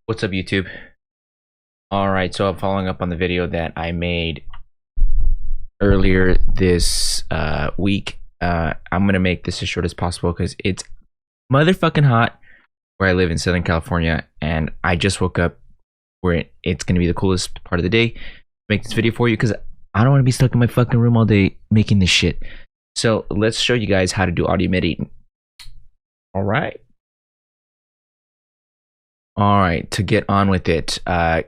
What's up, YouTube? Alright, so I'm following up on the video that I made earlier this week. I'm gonna make this as short as possible because it's motherfucking hot where I live in Southern California, and I just woke up where it's gonna be the coolest part of the day to make this video for you because I don't want to be stuck in my fucking room all day making this shit. So let's show you guys how to do audio Midi. Alright, to get on with it, I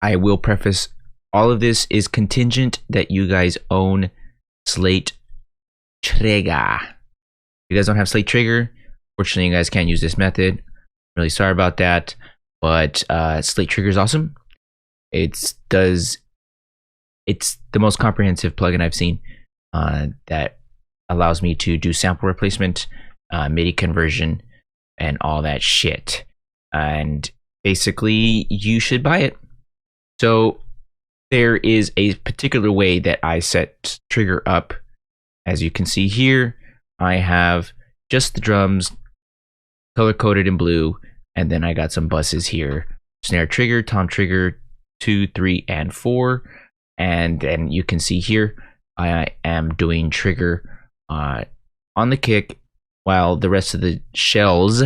will preface all of this is contingent that you guys own Slate Trigger. If you guys don't have Slate Trigger, fortunately you guys can't use this method. I'm really sorry about that, but Slate Trigger is awesome. It's the most comprehensive plugin I've seen that allows me to do sample replacement, MIDI conversion, and all that shit. And basically, you should buy it. So there is a particular way that I set Trigger up. As you can see here, I have just the drums color coded in blue, and then I got some buses here: snare trigger, tom trigger, 2, 3, and 4. And then you can see here I am doing trigger on the kick, while the rest of the shells,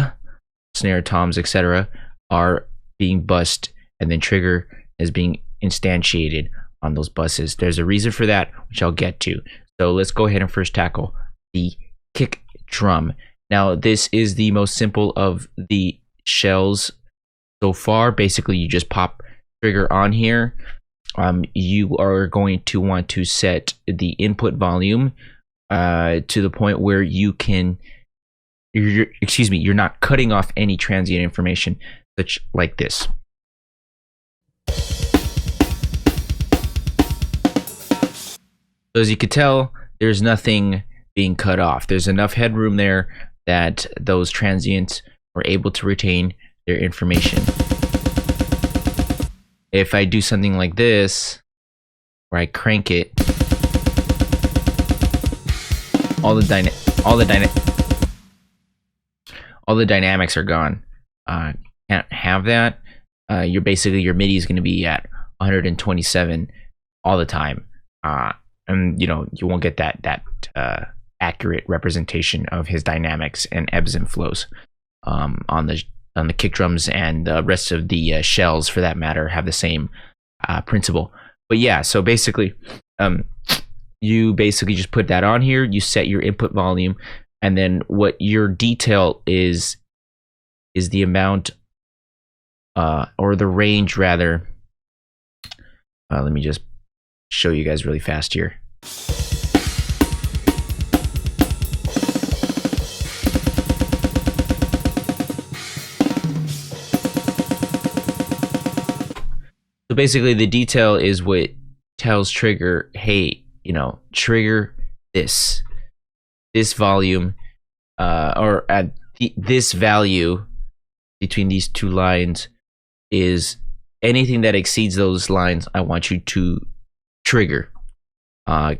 snare, toms, etc., are being bussed, and then trigger is being instantiated on those buses. There's a reason for that, which I'll get to. So let's go ahead and first tackle the kick drum. Now, this is the most simple of the shells so far. Basically, you just pop trigger on here. You are going to want to set the input volume to the point where you're not cutting off any transient information, such like this. So as you can tell, there's nothing being cut off. There's enough headroom there that those transients are able to retain their information. If I do something like this, where I crank it, all the dynamics are gone. Can't have that. Your MIDI is going to be at 127 all the time, and you won't get that accurate representation of his dynamics and ebbs and flows on the kick drums, and the rest of the shells, for that matter, have the same principle. But yeah, so basically, you basically just put that on here. You set your input volume, and then what your detail is the amount, or the range rather. Let me just show you guys really fast here. So basically, the detail is what tells trigger, hey, trigger this volume, or at this value between these two lines is anything that exceeds those lines, I want you to trigger. Now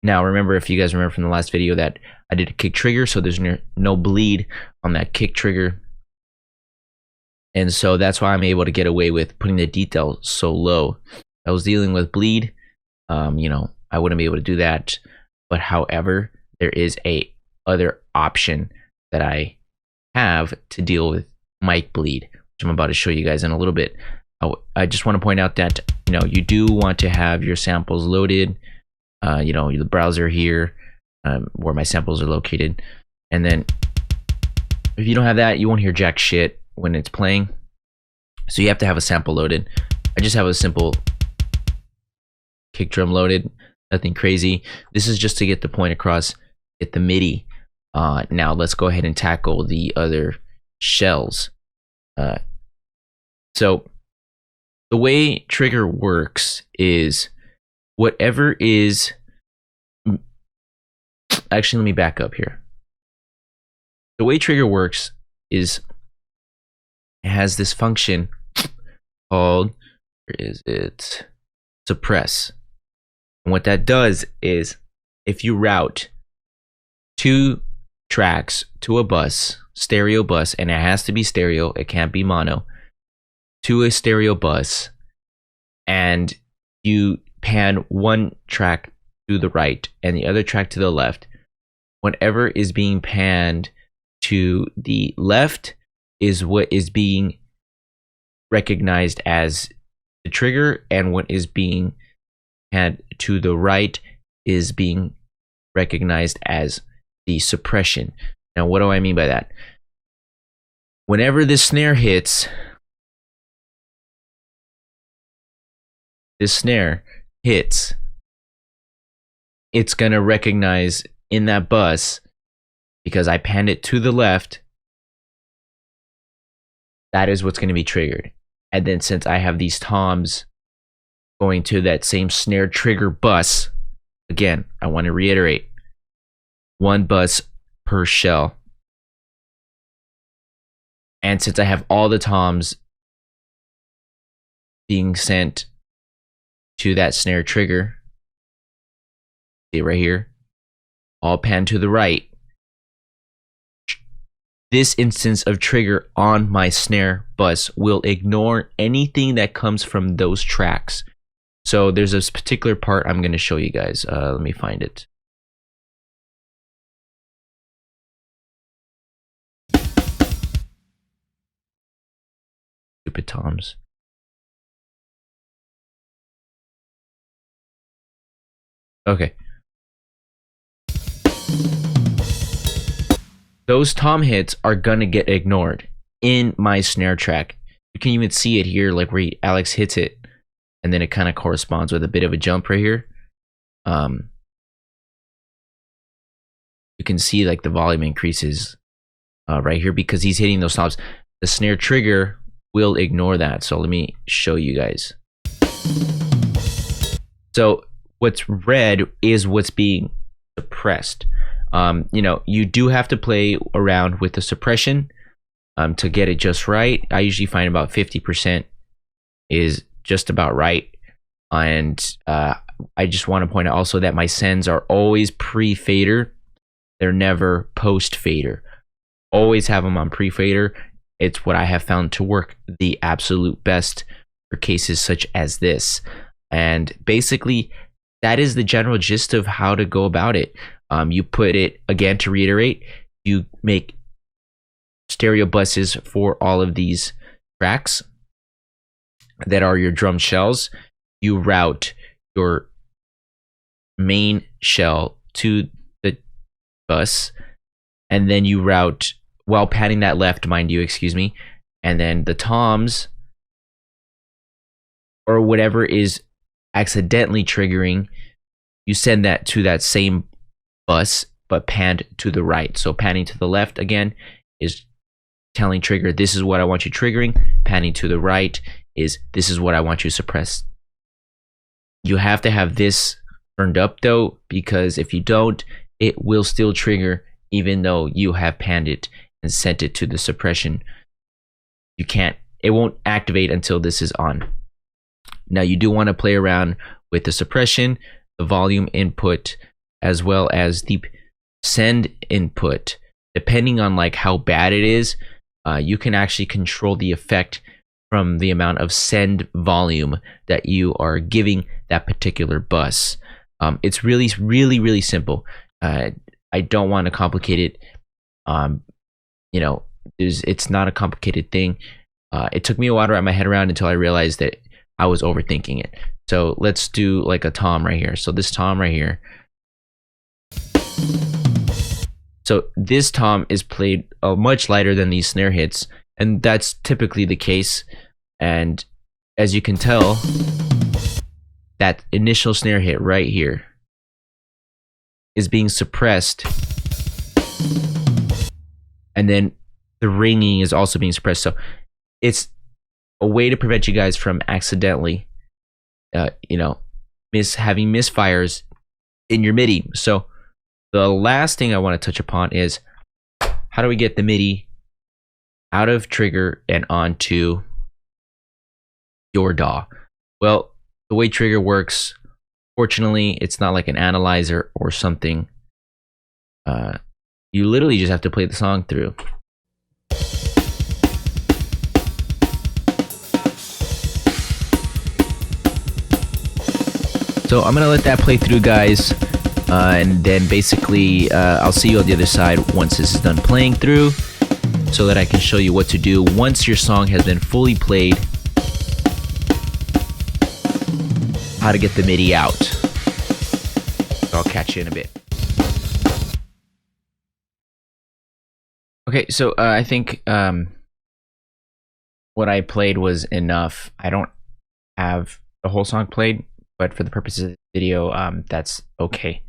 remember, if you guys remember from the last video, that I did a kick trigger, so there's no bleed on that kick trigger, and so that's why I'm able to get away with putting the detail so low. If I was dealing with bleed, I wouldn't be able to do that. But however, there is a other option that I have to deal with mic bleed, which I'm about to show you guys in a little bit. I just want to point out that you do want to have your samples loaded. The browser here, where my samples are located, and then if you don't have that, you won't hear jack shit when it's playing. So you have to have a sample loaded. I just have a simple kick drum loaded, nothing crazy. This is just to get the point across, get the MIDI. Now let's go ahead and tackle the other shells. So the way trigger works is whatever is, actually, let me back up here. The way trigger works is it has this function called, where is it? Suppress. And what that does is, if you route 2 tracks to a bus, stereo bus, and it has to be stereo, it can't be mono, to a stereo bus and you pan one track to the right and the other track to the left, whatever is being panned to the left is what is being recognized as the trigger, and what is being panned to the right is being recognized as the suppression. Now, what do I mean by that? Whenever this snare hits, it's going to recognize in that bus, because I panned it to the left, that is what's going to be triggered. And then since I have these toms going to that same snare trigger bus, again, I want to reiterate, one bus per shell. And since I have all the toms being sent to that snare trigger, see right here, all pan to the right, this instance of trigger on my snare bus will ignore anything that comes from those tracks. So there's this particular part I'm going to show you guys. Let me find it. Stupid toms. Okay. Those tom hits are gonna get ignored in my snare track. You can even see it here, like where Alex hits it, and then it kind of corresponds with a bit of a jump right here. You can see like the volume increases right here because he's hitting those toms. The snare trigger will ignore that. So let me show you guys. So what's red is what's being suppressed. You know, you do have to play around with the suppression to get it just right. I usually find about 50% is just about right. And I just want to point out also that my sends are always pre-fader. They're never post-fader. Always have them on pre-fader. It's what I have found to work the absolute best for cases such as this. And basically, that is the general gist of how to go about it. You put it, again, to reiterate, you make stereo buses for all of these tracks that are your drum shells. You route your main shell to the bus, and then you route, while panning that left, mind you, excuse me, and then the toms, or whatever is accidentally triggering, you send that to that same bus, but panned to the right. So panning to the left, again, is telling trigger, this is what I want you triggering. Panning to the right is, this is what I want you suppressed. You have to have this turned up though, because if you don't, it will still trigger even though you have panned it and sent it to the suppression. You can't, it won't activate until this is on. Now you do want to play around with the suppression, the volume input, as well as the send input. Depending on like how bad it is, you can actually control the effect from the amount of send volume that you are giving that particular bus. It's really simple. I don't want to complicate it. You know, it's not a complicated thing. It took me a while to wrap my head around until I realized that I was overthinking it. So let's do like a tom right here. So this tom right here. So this tom is played much lighter than these snare hits, and that's typically the case. And as you can tell, that initial snare hit right here is being suppressed, and then the ringing is also being suppressed. So it's a way to prevent you guys from accidentally, you know, having misfires in your MIDI. So the last thing I want to touch upon is how do we get the MIDI out of trigger and onto your DAW? Well, the way trigger works, fortunately, it's not like an analyzer or something. You literally just have to play the song through. So I'm gonna let that play through, guys, and then basically I'll see you on the other side once this is done playing through, so that I can show you what to do once your song has been fully played, how to get the MIDI out. So I'll catch you in a bit. Okay, so I think what I played was enough. I don't have the whole song played, but for the purposes of the video, that's okay.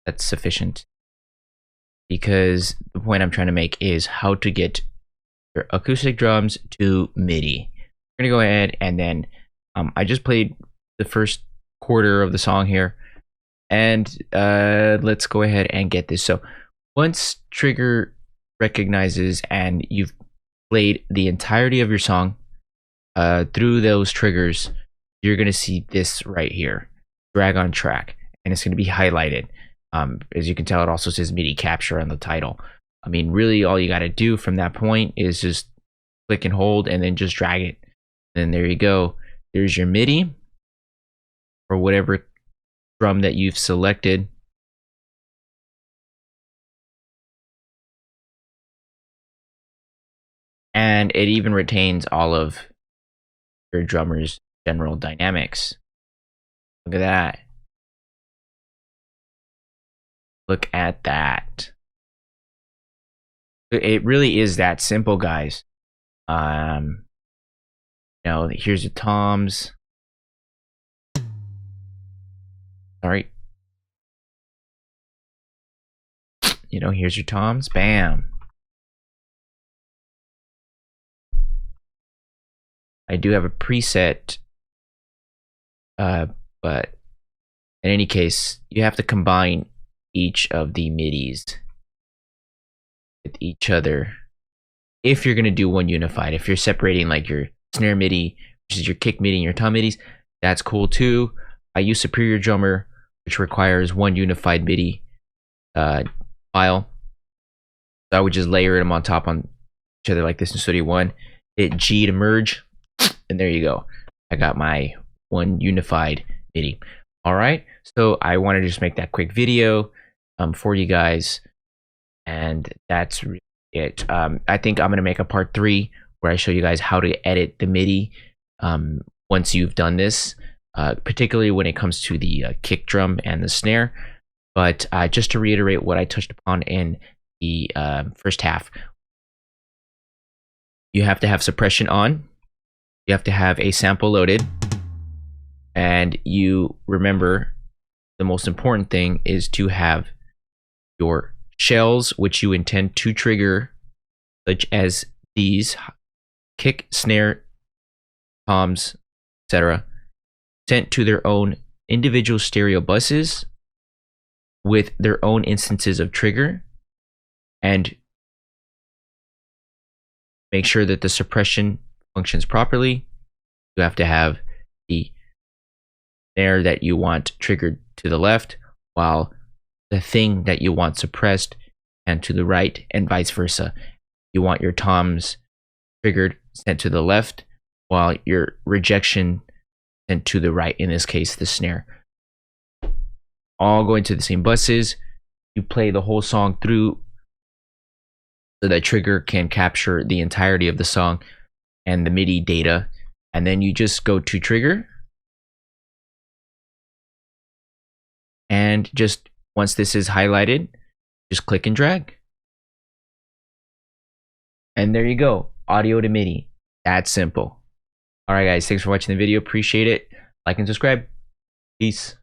That's sufficient. Because the point I'm trying to make is how to get your acoustic drums to MIDI. We're gonna go ahead and then I just played the first quarter of the song here, and let's go ahead and get this. So once trigger recognizes and you've played the entirety of your song through those triggers, you're gonna see this right here, drag on track, and it's gonna be highlighted. As you can tell, it also says MIDI capture on the title. I mean, really all you gotta do from that point is just click and hold and then just drag it. And there you go. There's your MIDI for whatever drum that you've selected. And it even retains all of your drummer's general dynamics. Look at that. Look at that. It really is that simple, guys. You know, here's your toms. Sorry. You know, here's your toms. Bam. I do have a preset, but in any case, you have to combine each of the MIDIs with each other if you're going to do one unified. If you're separating like your snare MIDI versus your kick MIDI and your tom MIDIs, that's cool too. I use Superior Drummer, which requires one unified MIDI file. So I would just layer them on top on each other like this in Studio One. Hit G to merge, and there you go. I got my one unified MIDI. All right, so I wanted to just make that quick video for you guys, and that's really it. I think I'm gonna make a part 3 where I show you guys how to edit the MIDI once you've done this, particularly when it comes to the kick drum and the snare. But just to reiterate what I touched upon in the first half, you have to have suppression on, you have to have a sample loaded, and you remember the most important thing is to have your shells, which you intend to trigger, such as these kick, snare, toms, etc., sent to their own individual stereo buses with their own instances of trigger, and make sure that the suppression functions properly. You have to have the snare that you want triggered to the left, while the thing that you want suppressed and to the right, and vice versa. You want your toms triggered sent to the left, while your rejection sent to the right, in this case the snare. All going to the same buses. You play the whole song through so that trigger can capture the entirety of the song and the MIDI data, and then you just go to trigger, and just once this is highlighted, just click and drag, and there you go, audio to MIDI. That's simple. All right guys, thanks for watching the video, appreciate it. Like and subscribe. Peace.